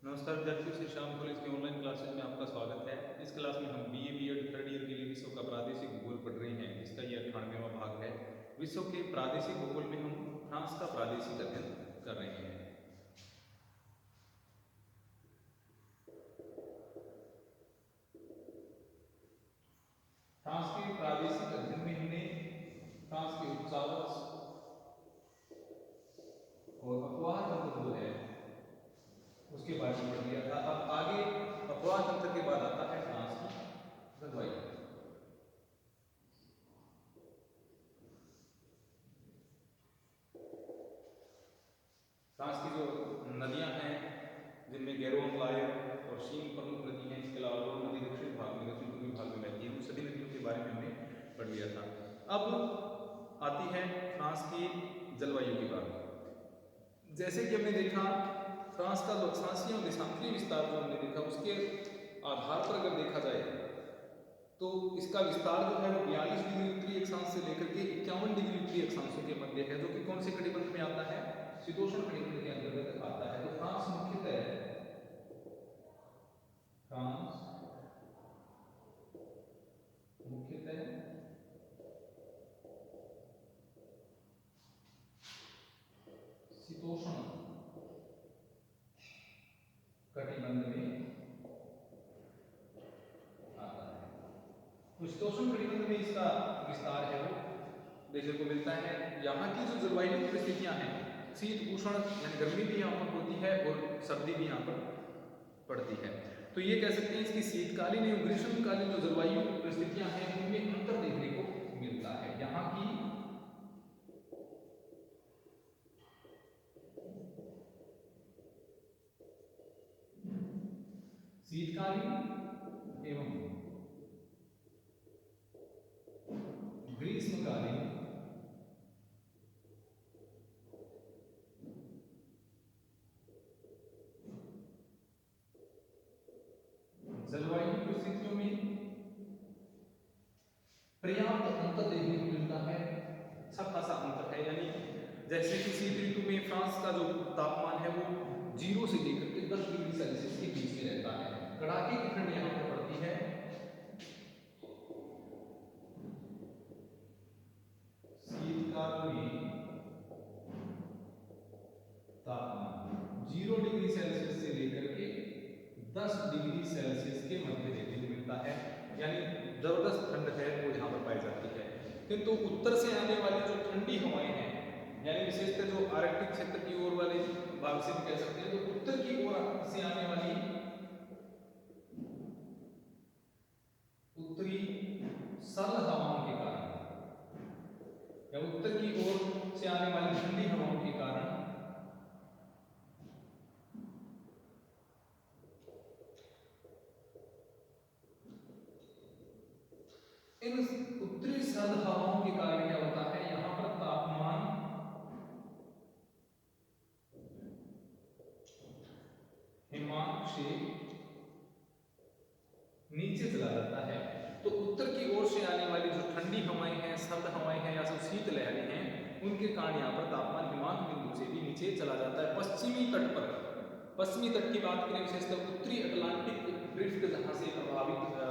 नमस्कार विद्यार्थियों, श्री श्याम कॉलेज की ऑनलाइन क्लासेज में आपका स्वागत है। इस क्लास में हम बीए बीएड थर्ड ईयर के लिए विश्व का प्रादेशिक भूगोल पढ़ रहे हैं, जिसका ये 98वां भाग है। विश्व के प्रादेशिक भूगोल में हम फ्रांस का प्रादेशिक अध्ययन कर रहे हैं। फ्रांस के प्रादेशिक अध्ययन में हमने फ्रांस के उपसागर और अपवाह तंत्र जो है उसके बारे में पढ़ लिया था। अब आगे अपवाह तंत्र के बाद आता है फ्रांस की जलवायु। फ्रांस की जो नदियां हैं, जिनमें गैरोन, लायर और शीन प्रमुख नदी हैं, इसके अलावा रोन नदी दक्षिण भाग में, दक्षिण पूर्वी भाग में बहती है, उन सभी नदियों के बारे में हमने पढ़ लिया था। अब आती है फ्रांस की जलवायु की बात। जैसे कि हमने देखा, फ्रांस का जो अक्षांशीय और देशांतरीय विस्तार जो हमने देखा, उसके आधार पर अगर देखा जाए तो इसका विस्तार जो है वो 42 डिग्री उत्तरी अक्षांश से लेकर के 51 डिग्री उत्तरी अक्षांशों के मध्य है, जो कि कौन से कटिबंध में आता है? शीतोष्ण कटिबंध के अंतर्गत आता है। तो फ्रांस मुख्यतः शीतोष्ण कटिबंध में आता है। तो शीतोष्ण कटिबंध में इसका विस्तार है वो देखने को मिलता है। यहाँ की जो जलवायु परिस्थितियां हैं, शीत उष्ण यानी गर्मी भी यहाँ पर होती है और सर्दी भी यहाँ पर पड़ती है। तो ये कह सकते हैं इसकी शीतकालीन एवं ग्रीष्मकालीन जो जलवायु परिस्थितियां हैं उनमें अंतर देखने को मिलता है। यहाँ की शीतकालीन एवं ग्रीष्मकालीन जलवायु परिस्थितियों में पर्याप्त अंतर देखने को मिलता है। अच्छा खासा अंतर है, यानी जैसे कि शीत ऋतु में फ्रांस का जो तापमान है वो 0 से लेकर के 10 डिग्री सेल्सियस के बीच में रहता है। कड़ाके की ठंड यहाँ पर पड़ती है। शीतकाल में तापमान 0 डिग्री सेल्सियस से लेकर के 10 डिग्री सेल्सियस के मध्य देखने को मिलता है, यानी जबरदस्त ठंड है वो यहाँ पर पाई जाती है। किंतु उत्तर से आने वाली जो ठंडी हवाएं हैं, यानी विशेषकर जो आर्कटिक क्षेत्र की ओर वाले भाग से कह सकते हैं, तो उत्तर की ओर से आने वाली उत्तरी सर्द हवाओं के कारण या उत्तर की ओर से आने वाली ठंडी हवाओं के कारण इन उत्तरी सर्द हवाओं के कारण क्या होता है, यहां पर तापमान हिमांक से नीचे चला जाता है। तो उत्तर की ओर से आने वाली जो ठंडी हवाएं हैं, सर्द हवाएं हैं या जो शीत लहरें हैं, उनके कारण यहाँ पर तापमान हिमांक बिंदु से भी नीचे चला जाता है। पश्चिमी तट पर, पश्चिमी तट की बात करें, विशेषकर उत्तरी अटलांटिक ड्रिफ्ट जहां से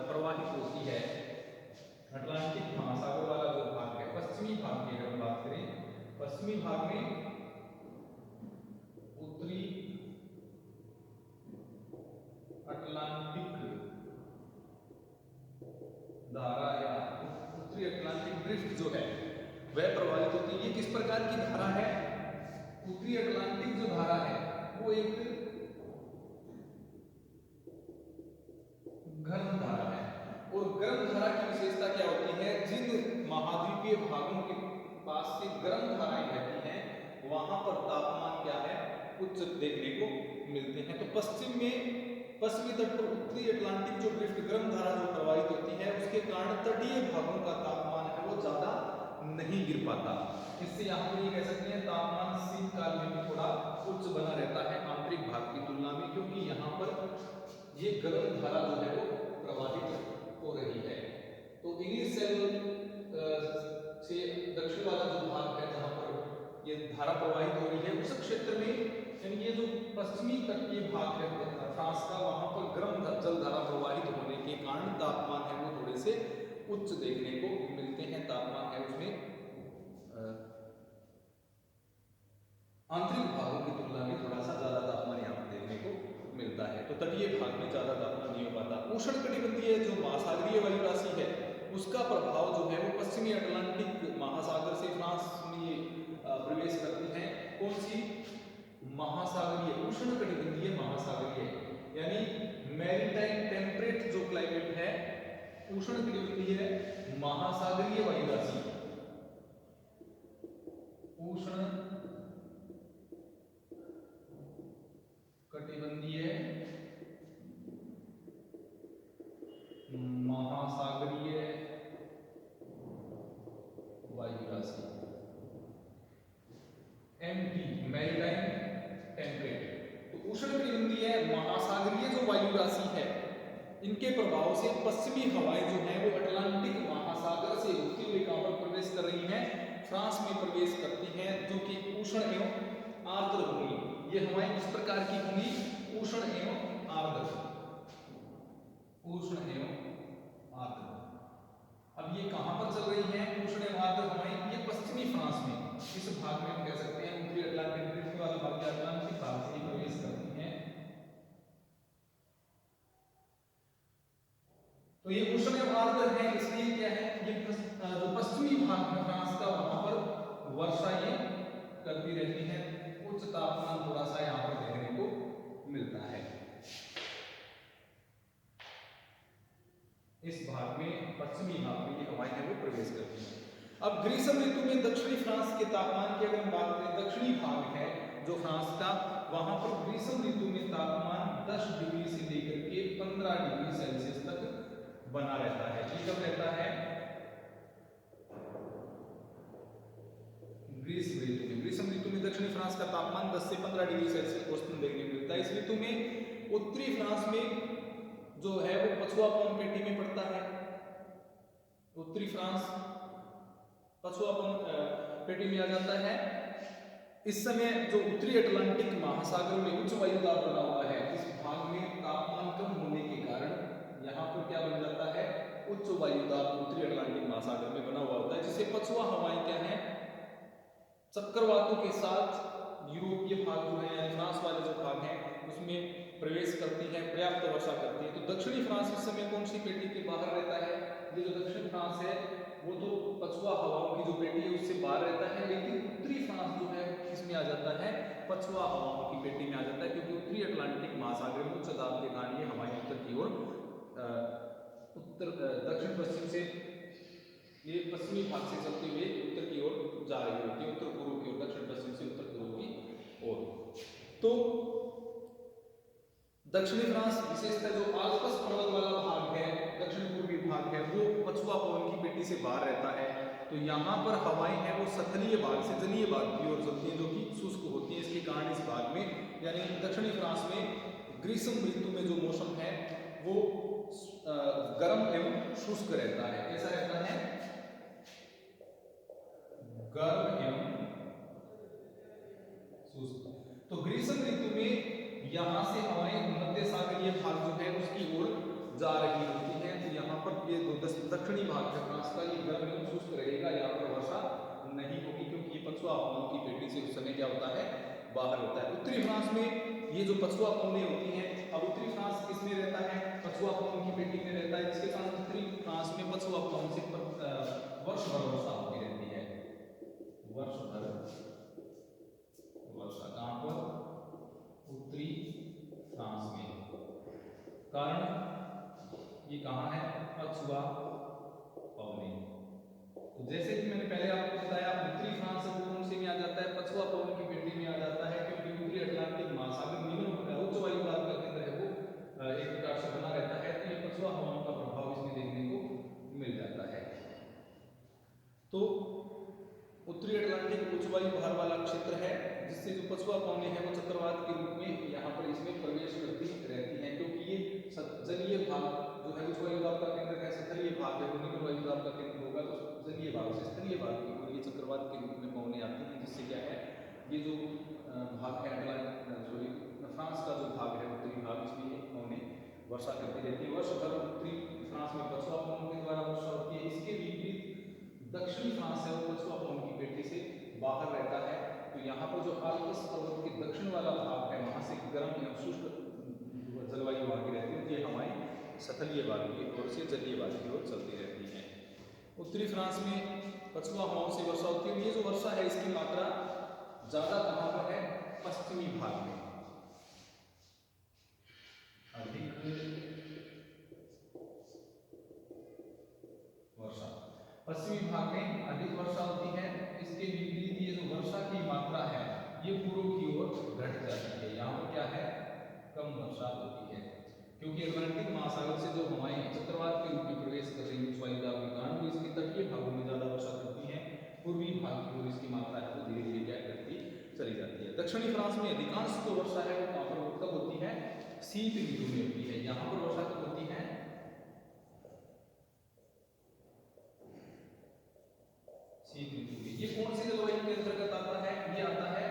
प्रवाहित होती है, अटलांटिक महासागर वाला जो भाग है, पश्चिमी भाग की अगर बात करें, पश्चिमी भाग में उत्तरी अटलांटिक धारा या उत्तरी अटलांटिक ड्रिफ्ट जो है वह प्रभावित होती है। ये किस प्रकार की धारा है? उत्तरी अटलांटिक जो धारा है वो एक गर्म धारा है, और गर्म धारा की विशेषता क्या होती है? जिन महाद्वीपीय भागों के पास से गर्म धाराएं बहती हैं वहां पर तापमान क्या है? उच्च देखने को मिलते हैं। तो पश्चिम में, पश्चिमी तट पर उत्तरी अटलांटिक जो ड्रिफ्ट गर्म धारा जो प्रवाहित होती है, उसके कारण तटीय भागों का तापमान है वो ज्यादा नहीं गिर पाता। इससे यहाँ पर ये कह सकते हैं तापमान शीतकाल में भी थोड़ा उच्च बना रहता है आंतरिक भाग की तुलना में, क्योंकि यहाँ पर ये गर्म धारा जो है वो प्रवाहित हो रही है। तो इंग्लिश चैनल से दक्षिण वाला जो भाग है जहाँ पर ये धारा प्रवाहित हो रही है, उस क्षेत्र में यानी ये जो पश्चिमी तटीय भाग है फ्रांस का, वहां पर गर्म जलधारा प्रवाहित होने के कारण तापमान है वो थोड़े से उच्च देखने को मिलते हैं। तापमान है उसमें आंतरिक भागों की तुलना में थोड़ा सा ज्यादा तापमान यहाँ पर देखने को मिलता है। तो तटीय भाग में ज्यादा तापमान नहीं हो पाता। उष्णकटिबंधीय जो महासागरीय वायु राशि है उसका प्रभाव जो है वो पश्चिमी अटलांटिक महासागर से फ्रांस में ये प्रवेश करती है। कौन सी? महासागरीय, उष्णकटिबंधीय महासागरीय, यानी मैरीटाइम टेम्परेट जो क्लाइमेट है, उष्णकटिबंधीय महासागरीय वायु राशि, उष्ण कटिबंधीय महासागरीय वायु राशि, MT मैरीटाइम टेम्परेट। तो उष्णकटिबंधीय महासागरीय जो वायु राशि है, इनके प्रभाव से पश्चिमी हवाएं जो हैं वो अटलांटिक महासागर से होती हुई कहां पर प्रवेश कर रही हैं? फ्रांस में प्रवेश करती हैं, जो कि उष्ण एवं आर्द्र होंगी। ये हवाएं किस प्रकार की होंगी? उष्ण एवं आर्द्र, उष्ण एवं आर्द्र। अब ये कहां पर चल रही हैं उष्ण एवं आर्द्र हवाएं? ये पश्चिमी फ्रांस में, इस भाग में हम कह सकते हैं उत्तरी अटलांटिक ड्रिफ्ट वाला भाग, अटलांटिक भाग से प्रवेश करती हैं। तो ये उष्ण एवं आर्द्र है, इसलिए क्या है, ये जो पश्चिमी भाग है फ्रांस का, वहां पर वर्षा ये करती रहती है। उच्च तापमान थोड़ा सा यहाँ पर देखने को मिलता है। इस भाग में, पश्चिमी भाग में ये हवाएं हैं वो प्रवेश करती हैं। अब ग्रीष्म ऋतु में दक्षिणी फ्रांस के तापमान की अगर हम बात करें, दक्षिणी भाग है जो फ्रांस का, वहां पर ग्रीष्म ऋतु में तापमान 10 डिग्री से लेकर के 15 डिग्री सेल्सियस तक बना रहता है। ये कब रहता है? ग्रीष्म ऋतु में। ग्रीष्म ऋतु में दक्षिणी फ्रांस का तापमान 10 से 15 डिग्री सेल्सियस औसतन देखने को मिलता है। इस ऋतु में उत्तरी फ्रांस में जो है वो पछुआ पवन पेटी में पड़ता है। उत्तरी फ्रांस पछुआ पवन पेटी में आ जाता है। इस समय जो उत्तरी अटलांटिक महासागर में उच्च वायुदाब बना हुआ है, इस भाग में तापमान कम होने के कारण यहाँ पर क्या बन जाता है? उच्च वायुदाब उत्तरी अटलांटिक महासागर में बना हुआ होता है, जिससे पछुआ हवाएं क्या है, चक्रवातों के साथ यूरोपीय भाग जो है यानी फ्रांस वाले जो भाग हैं उसमें प्रवेश करती है, पर्याप्त वर्षा करती है। तो दक्षिणी फ्रांस इस समय कौन सी पेटी के बाहर रहता है? ये जो दक्षिण फ्रांस है वो तो पछुआ हवाओं की जो पेटी है उससे बाहर रहता है, लेकिन उत्तरी फ्रांस जो है इसमें आ जाता है, पछुआ हवाओं की पेटी में आ जाता है, क्योंकि उत्तरी अटलांटिक महासागर में उच्च दाब के कारण ये हवाएं उत्तर की ओर, दक्षिण पश्चिम से, ये पश्चिमी भाग से चलते हुए उत्तर की ओर जा रही होती है, उत्तर पूर्व की ओर, दक्षिण पश्चिम से उत्तर पूर्व की ओर। तो दक्षिणी फ्रांस विशेषतः जो आल्प्स पर्वत वाला भाग है, दक्षिण पूर्वी भाग है, वो पछुआ पवन की पेटी से बाहर रहता है। तो यहाँ पर हवाएं हैं वो सतलीय भाग से जलीय भाग की ओर चलती हैं, जो कि शुष्क होती है। इसके कारण इस भाग में यानी दक्षिणी फ्रांस में ग्रीष्म ऋतु में जो मौसम है वो गर्म एवं शुष्क रहता है। कैसा रहता है? गर्म एवं शुष्क। तो ग्रीष्म ऋतु में यहाँ से हवाएं मध्य सागरीय भाग जो है उसकी ओर जा रही होती हैं। तो यहाँ पर ये दक्षिणी भाग है फ्रांस का, ये गर्म एवं शुष्क रहेगा, यहाँ पर वर्षा नहीं होगी, क्योंकि ये पछुआ पवनों की पेटी से उस समय क्या होता है? बाहर होता है। उत्तरी फ्रांस में ये जो पछुआ पवनें होती हैं, अब उत्तरी फ्रांस किसमें रहता है? पछुआ पवन की पेटी में रहता है, जिसके कारण उत्तरी फ्रांस में पछुआ पवन से वर्ष भर वर्षा होती रहती है। वर्ष भर वर्षा कहां पर? उत्तरी फ्रांस में। कारण ये कहां है? पछुआ पवनें। तो जैसे कि मैंने पहले आपको बताया, उत्तरी फ्रांस से कौन से में आ जाता है? पछुआ पवन की पेटी में आ जाता है, क्योंकि उत्तरी अटलांटिक महासागर निम्न उच्च वायुदाब का केंद्र है वो एक प्रकार से बना रहता है, तो ये पछुआ हवाओं का प्रभाव इसमें देखने को मिल जाता है। तो उत्तरी अटलांटिक उच्च वायु भार वाला क्षेत्र है, जिससे जो पछुआ पवनें हैं वो चक्रवात के रूप में यहाँ पर इसमें प्रवेश करती रहती हैं, क्योंकि ये जलीय भाग जो है उच्च वायुदाब का केंद्र है, स्थलीय भाग है वो निम्न वायुदाब का केंद्र होगा, तो जलीय भाग से स्थलीय भाग की ओर ये चक्रवात के रूप में पवनें आती हैं, जिससे क्या है, ये जो भाग है फ्रांस का जो भाग है उत्तरी भाग, इसमें दक्षिणी फ्रांस है वो पछुआ पवन की पेटी से बाहर रहता है। तो यहाँ पर जो आल्प्स पर्वत के दक्षिण वाला भाग है वहाँ से गर्म एवं शुष्क जलवायु वहाँ की रहती है, ये हमारी सतलीय वायु की ओर से जलीय वायु की ओर चलती रहती है। उत्तरी फ्रांस में पछुआ हवाओं से वर्षा होती है। ये जो वर्षा है इसकी मात्रा ज्यादा कहाँ पर है? पश्चिमी भाग में अधिक वर्षा, पश्चिमी भाग में अधिक वर्षा होती है। इसके विपरीत ये जो वर्षा की मात्रा है ये पूर्व की ओर घट जाती है। यहाँ पर क्या है? कम वर्षा होती है, क्योंकि अटलांटिक महासागर से जो हवाएं चक्रवात के रूप में प्रवेश कर रही उच्च वायु दाब के कारण वो इसके तटीय भागों में ज्यादा वर्षा करती है। पूर्वी भाग की ओर इसकी मात्रा है वो धीरे धीरे क्या करती चली जाती है। दक्षिणी फ्रांस में अधिकांश जो वर्षा है वो कहाँ पर कब होती है? शीत ऋतु में होती है। यहाँ पर वर्षा कब होती है? शीत ऋतु में। ये कौन सी जलवायु के अंतर्गत आता है? ये आता है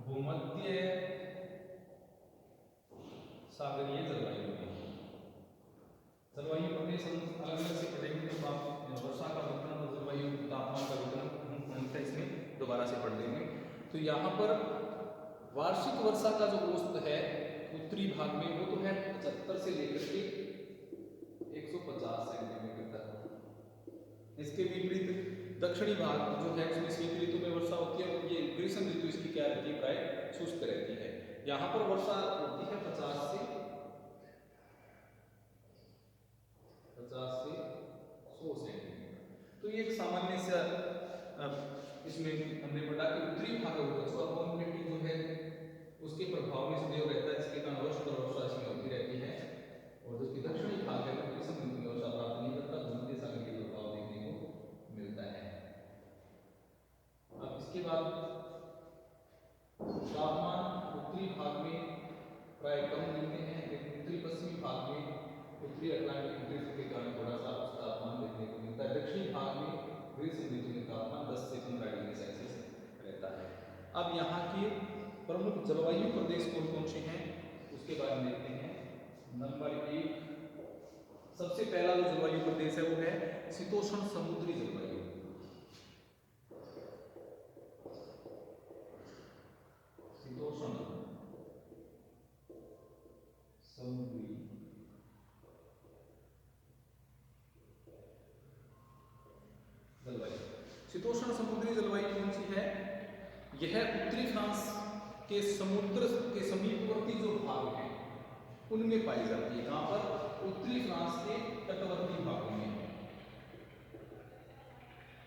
भूमध्य सागरीय जलवायु में। जलवायु प्रदेश अलग अलग से पढ़ेंगे तो आप वर्षा का वितरण और जलवायु तापमान का वितरण इसमें दोबारा से पढ़ लेंगे। तो यहाँ पर वार्षिक वर्षा का जो औसत है उत्तरी भाग में वो तो है 75 से लेकर के 150 सेंटीमीटर तक। इसके विपरीत दक्षिणी भाग जो है उसमें शीत ऋतु में वर्षा होती है और ये ग्रीष्म ऋतु इसकी क्या रहती है? प्राय शुष्क रहती है। यहाँ पर वर्षा होती है 50 से 100 सेंटीमीटर। तो ये एक सामान्य सा इसमें हमने पढ़ा कि उत्तरी भाग पछुआ पवन पेटी जो है उसके प्रभाव में सदैव रहता है, इसके कारण वर्ष पर वर्षा इसमें होती रहती है। और जो दक्षिणी भाग है वो ग्रीष्म ऋतु में वर्षा प्राप्त नहीं करता, भूमध्य सागर के प्रभाव देखने को मिलता है। अब इसके बाद तापमान उत्तरी भाग में प्राय कम मिलते हैं, लेकिन उत्तरी पश्चिमी भाग में उत्तरी अटलांटिक ड्रिफ्ट के कारण थोड़ा सा तापमान देखने को मिलता है। दक्षिणी भाग में ग्रीष्म ऋतु में तापमान 10 से 15 डिग्री सेल्सियस रहता है। अब यहाँ के प्रमुख जलवायु प्रदेश कौन कौन से हैं उसके बारे में देखते हैं। नंबर 1 सबसे पहला जो जलवायु प्रदेश है वो है शीतोष्ण समुद्री जलवायु। शीतोष्ण समुद्री जलवायु। शीतोष्ण समुद्री जलवायु कौन सी है? यह उत्तरी फ्रांस के समुद्र के समीपवर्ती जो भाग हैं उनमें पाई जाती है। कहां पर? उत्तरी फ्रांस के तटवर्ती भागों में।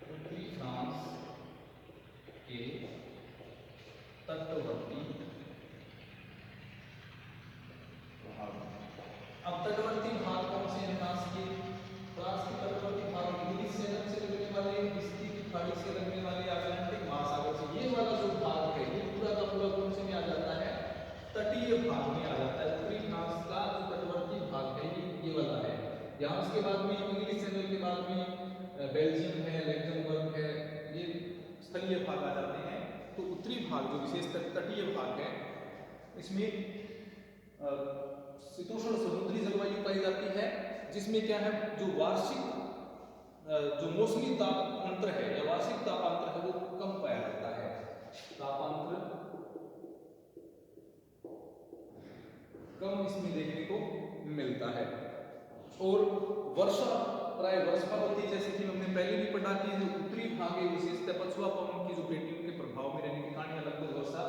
उत्तरी फ्रांस के तटवर्ती भाग। अब तटवर्ती भाग कौन से हैं फ्रांस के? फ्रांस के तटवर्ती भाग इंग्लिश चैनल से लगने वाले, बिस्की की खाड़ी से लगने वाले, अटलांटिक महासागर से। ये वाला जो भाग है ये पूरा का पूरा कौन से में आ जाता है? तटीय भाग में आ जाता है। उत्तरी फ्रांस का जो तटवर्ती भाग है ये वाला है। यहाँ उसके बाद में इंग्लिश चैनल के बाद में बेल्जियम है, लग्जमबर्ग है, ये स्थलीय भाग आ जाते हैं। तो उत्तरी भाग जो विशेष तटीय भाग है इसमें शीतोष्ण समुद्री जलवायु पाई जाती है, जिसमें क्या है? जो वार्षिक जो मौसमी ताप अंतर है या वार्षिक तापांतर है वो कम पाया जाता है। तापांतर कम इसमें देखने को मिलता है। और वर्षा प्राय वर्ष पर होती है, जैसे कि हमने पहले भी पढ़ा कि जो उत्तरी भाग है विशेषतः पछुआ पवन की जो पेटियों के प्रभाव में रहने के कारण लगभग वर्षा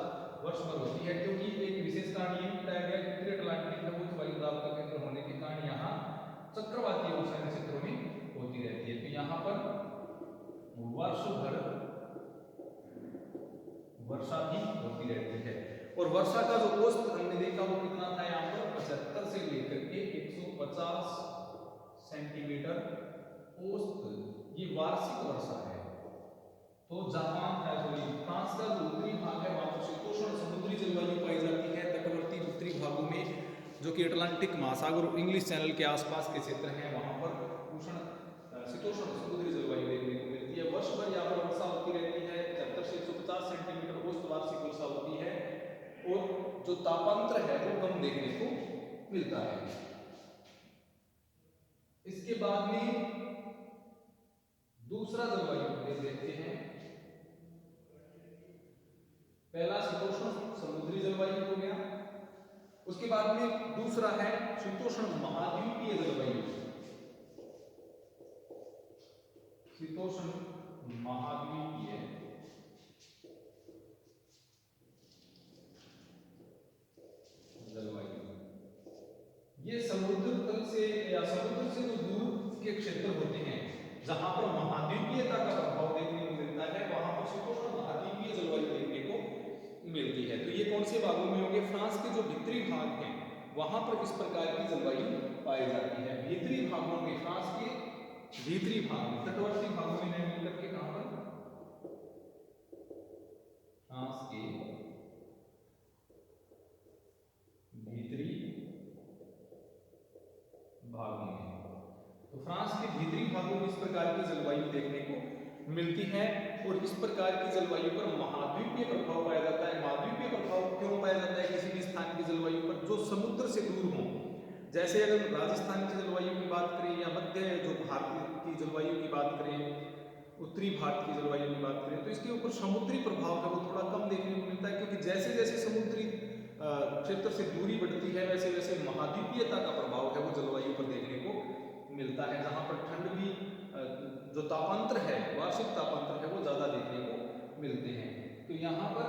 वर्ष पर होती है, क्योंकि एक विशेष कारण ये बताया गया कि उत्तरी अटलांटिक में उच्च वायु दाब का केंद्र होने के कारण यहाँ चक्रवातीय वर्षा क्षेत्रों में होती रहती है। तो यहाँ पर वर्ष भर वर्षा भी होती रहती है। और वर्षा का जो औसत हमने देखा वो कितना था? यहाँ पर 75 से लेकर के 150 सेंटीमीटर औसत ये वार्षिक वर्षा है। तो जापान है फ्रांस का जो उत्तरी भाग है वहां पर शीतोष्ण समुद्री जलवायु पाई जाती है। तटवर्ती उत्तरी भागों में जो कि अटलांटिक महासागर और इंग्लिश चैनल के आसपास के क्षेत्र हैं वहां पर शीतोष्ण समुद्री जलवायु देखने को मिलती है। वर्ष भर यहाँ पर वर्षा होती रहती है। 75 से 150 सेंटीमीटर औसत वार्षिक वर्षा होती है और जो तापांतर है वो कम देखने को मिलता है। इसके बाद में दूसरा जलवायु प्रदेश देखते हैं। पहला शीतोष्ण समुद्री जलवायु हो गया, उसके बाद में दूसरा है शीतोष्ण महाद्वीपीय जलवायु। शीतोष्ण महाद्वीपीय जलवायु, ये समुद्र तल से या समुद्र से जो दूर के क्षेत्र होते हैं जहां पर महाद्वीपीयता का प्रभाव देखने को मिलता है, वहां पर शीतोष्ण महाद्वीपीय जलवायु देखने को मिलती है। तो ये कौन से भागों में होंगे? फ्रांस के जो भीतरी भाग हैं वहां पर इस प्रकार की जलवायु पाई जाती है। भीतरी भागों में, फ्रांस के भीतरी भाग में, तटवर्ती भागों में नहीं मिलकर के कहां पर? फ्रांस के भीतरी भागों में, तो फ्रांस के भीतरी भागों में इस प्रकार की जलवायु देखने को मिलती है। और इस प्रकार की जलवायु पर महाद्वीपीय प्रभाव पाया जाता है। महाद्वीपीय प्रभाव क्यों पाया जाता है किसी भी स्थान की जलवायु पर? जो समुद्र से दूर हो, जैसे अगर राजस्थान की जलवायु की बात करें या मध्य जो भारत की जलवायु की बात करें, उत्तरी भारत की जलवायु की बात करें, तो इसके ऊपर समुद्री प्रभाव है वो थोड़ा कम देखने को मिलता है, क्योंकि जैसे जैसे समुद्री क्षेत्र से दूरी बढ़ती है वैसे वैसे महाद्वीपीयता का प्रभाव है वो जलवायु पर देखने को मिलता है, जहां पर ठंड भी जो तापांतर है, वार्षिक तापांतर है वो ज्यादा देखने को मिलते हैं। तो यहाँ पर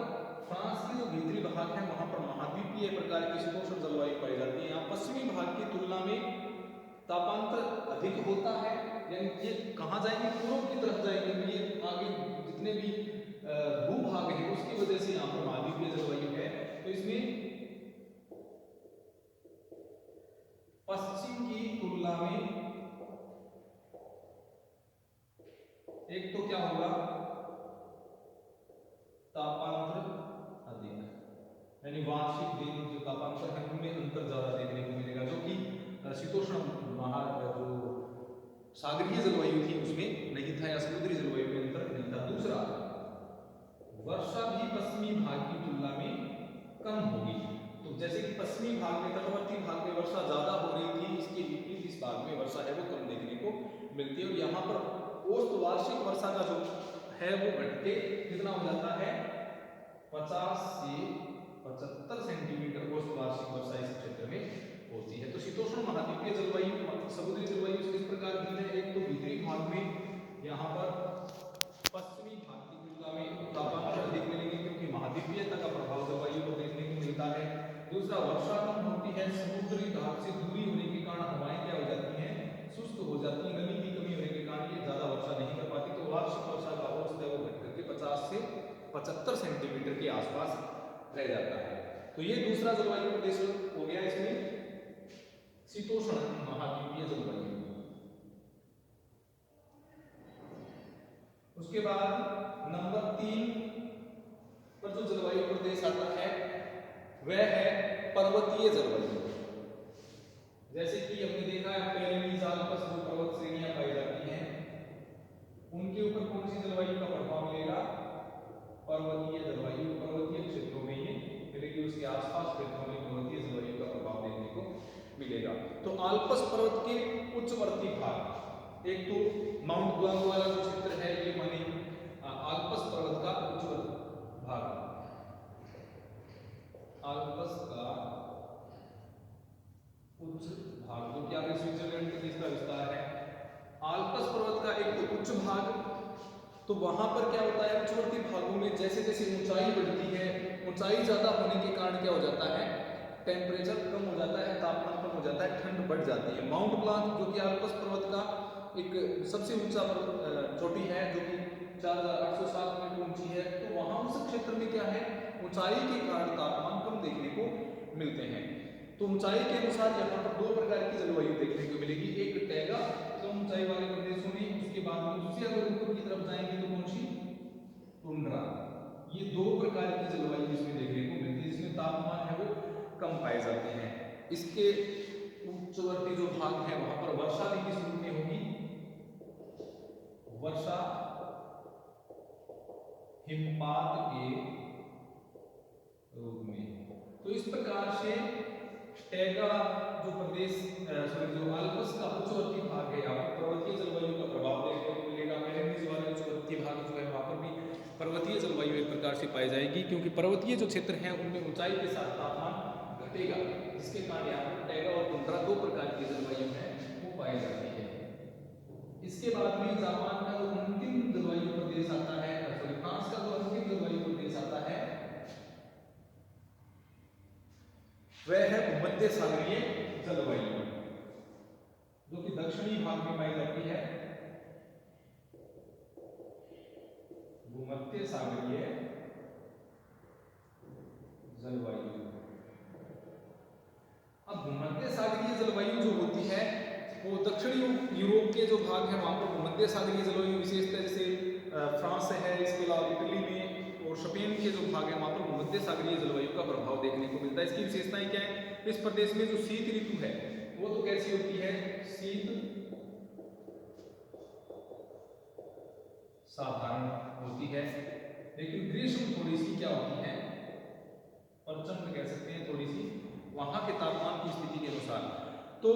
फ्रांस के जो भीतरी भाग है वहां पर महाद्वीपीय प्रकार की शीतोष्ण जलवायु पाई जाती है। यहाँ पश्चिमी भाग की तुलना में तापांतर अधिक होता है, यानी ये कहाँ जाएंगे? पूर्व की तरफ जाएंगे, तो ये आगे जितने भी भूभाग है उसकी वजह से यहाँ पर महाद्वीपीय जलवायु है। तो इसमें पश्चिम की तुलना में एक तो क्या होगा? तापांतर अधिक, यानी वार्षिक दिन जो तापांतर है उनमें अंतर ज्यादा देखने को मिलेगा, जो कि शीतोष्ण जो सागरीय जलवायु थी उसमें नहीं था, या समुद्री जलवायु में अंतर नहीं था। दूसरा, वर्षा भी पश्चिमी भाग की तुलना में कम होगी। तो जैसे कि पश्चिमी भाग में, तटवर्ती भाग में वर्षा ज्यादा हो रही थी, इसके विपरीत इस भाग में वर्षा है वो कम देखने को मिलती है। और यहाँ पर औसत वार्षिक वर्षा का जो है वो घट के कितना हो जाता है? 50 से 75 सेंटीमीटर औसत वार्षिक वर्षा इस क्षेत्र में होती है। तो शीतोष्ण महाद्वीपीय जलवायु समुद्री जलवायु से इस प्रकार की है। एक तो भीतरी भाग में यहाँ पर पश्चिमी भाग की तुलना में तापमान अधिक मिलेंगे, क्योंकि महाद्वीपीयता का प्रभाव जलवायु को देखने को मिलता है। दूसरा, वर्षा कम होती है, समुद्री भाग से दूरी होने के कारण हवाएं क्या हो जाती हैं? शुष्क हो जाती है, नमी की कमी होने के कारण ये ज्यादा वर्षा नहीं कर पाती। तो वार्षिक वर्षा का औसत है वो घट करके 50 से 75 सेंटीमीटर के आसपास रह जाता है। तो ये दूसरा जलवायु प्रदेश हो गया इसमें शीतोष्ण महाद्वीपीय जलवायु। उसके बाद नंबर 3 पर जो जलवायु प्रदेश आता है वह है पर्वतीय जलवायु। जैसे कि हमने देखा है पेरेनीज आल्प्स जो पर्वत श्रेणियां पाई जाती हैं उनके ऊपर कौन सी जलवायु का प्रभाव मिलेगा? पर्वतीय जलवायु। पर्वतीय क्षेत्रों में ये मिलेगी, उसके आसपास क्षेत्रों में पर्वतीय जलवायु का प्रभाव देखने को मिलेगा। तो आल्प्स पर्वत के उच्चवर्ती भाग, एक तो माउंट ब्लांक वाला जो क्षेत्र है ये माने आल्प्स पर्वत का उच्चवर्ती भाग, आल्प्स का उच्च भाग जो कि आगे स्विट्जरलैंड के देश का विस्तार है। आल्प्स पर्वत का एक तो उच्च भाग, तो वहां पर क्या होता है? उच्चवर्ती भागों में जैसे जैसे ऊंचाई बढ़ती है, ऊंचाई ज्यादा होने के कारण क्या हो जाता है? टेम्परेचर कम हो जाता है, तापमान कम हो जाता है, ठंड बढ़ जाती है। माउंट ब्लांक जो कि आल्प्स पर्वत का एक सबसे ऊंचा चोटी है जो कि 4807 मीटर ऊंची है, तो वहां उस क्षेत्र में क्या है? ऊंचाई के कारण तापमान कम देखने को मिलते हैं। तो ऊंचाई के अनुसार यहाँ पर 2 प्रकार की जलवायु देखने को मिलेगी, एक टैगा कम ऊंचाई वाले प्रदेशों में, उसके बाद में उससे अगर ऊपर की तरफ जाएंगे तो कौन सी? टुंड्रा। ये 2 प्रकार की जलवायु इसमें देखने को मिलती है, जिसमें तापमान है वो कम पाए जाते हैं। इसके उच्चवर्ती जो भाग है वहां पर वर्षा भी किस रूप में होगी? वर्षा हिमपात के रूप में। तो इस प्रकार से टैगा जो प्रदेश सॉरी जो अल्पस का उच्चवर्ती भाग है, यहाँ पर पर्वतीय जलवायु का प्रभाव देखने को मिलेगा। मैग्नीज वाले उच्चवर्ती भाग जो है वहाँ पर भी पर्वतीय जलवायु एक प्रकार से पाई जाएगी, क्योंकि पर्वतीय जो क्षेत्र हैं उनमें ऊंचाई के साथ तापमान घटेगा, जिसके कारण यहाँ पर टैगा और टुंड्रा दो प्रकार की जलवायु है वो पाई जाती है। इसके बाद में जापान का जो अंतिम जलवायु प्रदेश आता है, सॉरी फ्रांस का जो अंतिम जलवायु प्रदेश आता है वह है भूमध्य सागरीय जलवायु, जो कि दक्षिणी भाग में पाई जाती है। भूमध्य सागरीय जलवायु। अब भूमध्य सागरीय जलवायु जो होती है वो दक्षिणी यूरोप के जो भाग है वहां पर भूमध्य सागरीय जलवायु विशेषता, जैसे फ्रांस है, इसके अलावा इटली में और स्पेन के जो भाग है वहां पर भूमध्य सागरीय जलवायु का प्रभाव देखने को मिलता है। इसकी विशेषताएं क्या है? इस प्रदेश में जो शीत ऋतु है वो तो कैसी होती है? शीत साधारण होती है, लेकिन ग्रीष्म थोड़ी सी क्या होती है? प्रचंड कह सकते हैं, थोड़ी सी वहां के तापमान की स्थिति के अनुसार। तो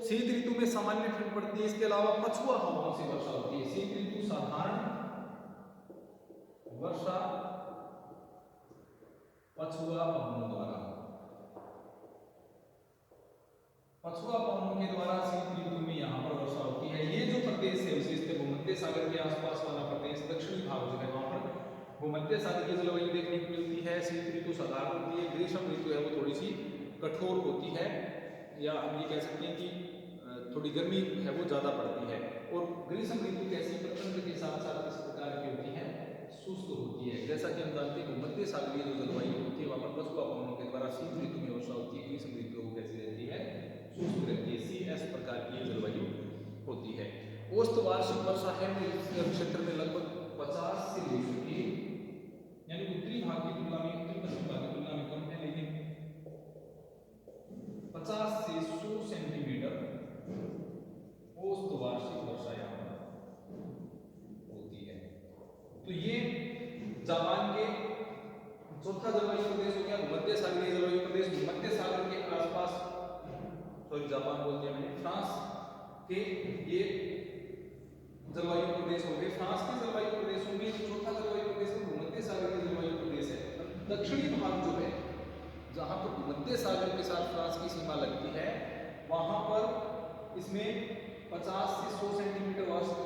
शीत ऋतु में सामान्य ठंड पड़ती है, इसके अलावा पछुआ हवाओं से वर्षा होती है। शीत ऋतु साधारण वर्षा पछुआ पवनों द्वारा, पछुआ पवनों के द्वारा शीत ऋतु में यहाँ पर वर्षा होती है। ये जो प्रदेश है विशेषतः भूमध्य सागर के आसपास वाला प्रदेश, दक्षिणी भाग जो है वहां पर भूमध्य सागर की जलवायु देखने को मिलती है। शीत ऋतु साधारण होती है, ग्रीष्म ऋतु है वो थोड़ी सी कठोर होती है, या हम ये कह सकते हैं कि थोड़ी गर्मी है वो ज्यादा पड़ती है। और ग्रीष्म ऋतु कैसी? प्रचंड के साथ साथ इस प्रकार की होती है, शुष्क होती है। जैसा कि हम जानते हैं भूमध्य सागरीय जो जलवायु होती है वहां पर पछुआ पवनों के द्वारा शीत ऋतु में वर्षा होती है, ग्रीष्म ऋतु वो कैसी रहती है? शुष्क रहती है। CS प्रकार की जलवायु होती है। औसत वार्षिक वर्षा है वो इस क्षेत्र में लगभग 50 से 200 की, यानी उत्तरी भाग की तुलना में, उत्तरी पश्चिम भाग की तुलना में कम है, लेकिन 50 से 100 सेंटीमीटर औसत वार्षिक वर्षा यहाँ पर होती है। तो ये जापान के चौथा जलवायु प्रदेश हो गया भूमध्य सागरीय जलवायु प्रदेश। भूमध्य सागर के आसपास, सॉरी जापान बोल दिया मैंने, फ्रांस के ये जलवायु प्रदेश हो गए। फ्रांस के जलवायु प्रदेशों में चौथा जलवायु प्रदेश भूमध्य सागरीय जलवायु प्रदेश है। दक्षिणी भाग जो है जहां पर भूमध्य सागर के साथ फ्रांस की सीमा लगती है वहां पर इसमें 50 से 100 सेंटीमीटर औसत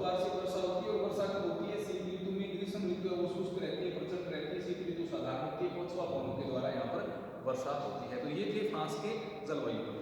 वार्षिक वर्षा होती है। और वर्षा कब होती है? शीत ऋतु में। ग्रीष्म ऋतु है वो शुष्क रहती है, प्रचंड रहती है। शीत ऋतु साधारण होती है, पछुआ पवनों के द्वारा यहाँ पर वर्षा होती है। तो ये थे फ्रांस के जलवायु।